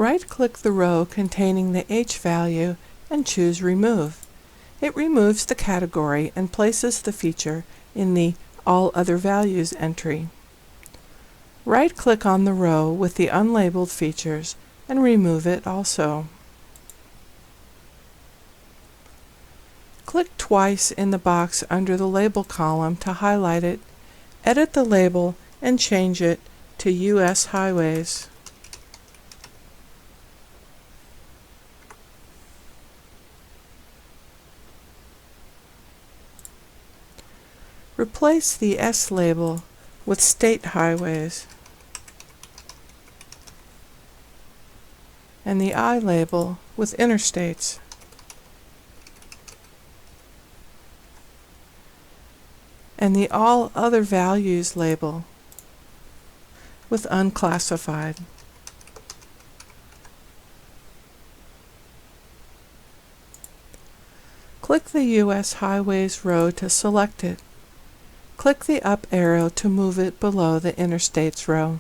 Right-click the row containing the H value and choose Remove. It removes the category and places the feature in the All Other Values entry. Right-click on the row with the unlabeled features and remove it also. Click twice in the box under the Label column to highlight it, edit the label, and change it to U.S. Highways. Replace the S label with State Highways and the I label with Interstates. And the All Other Values label with Unclassified. Click the U.S. Highways row to select it. Click the up arrow to move it below the Interstates row.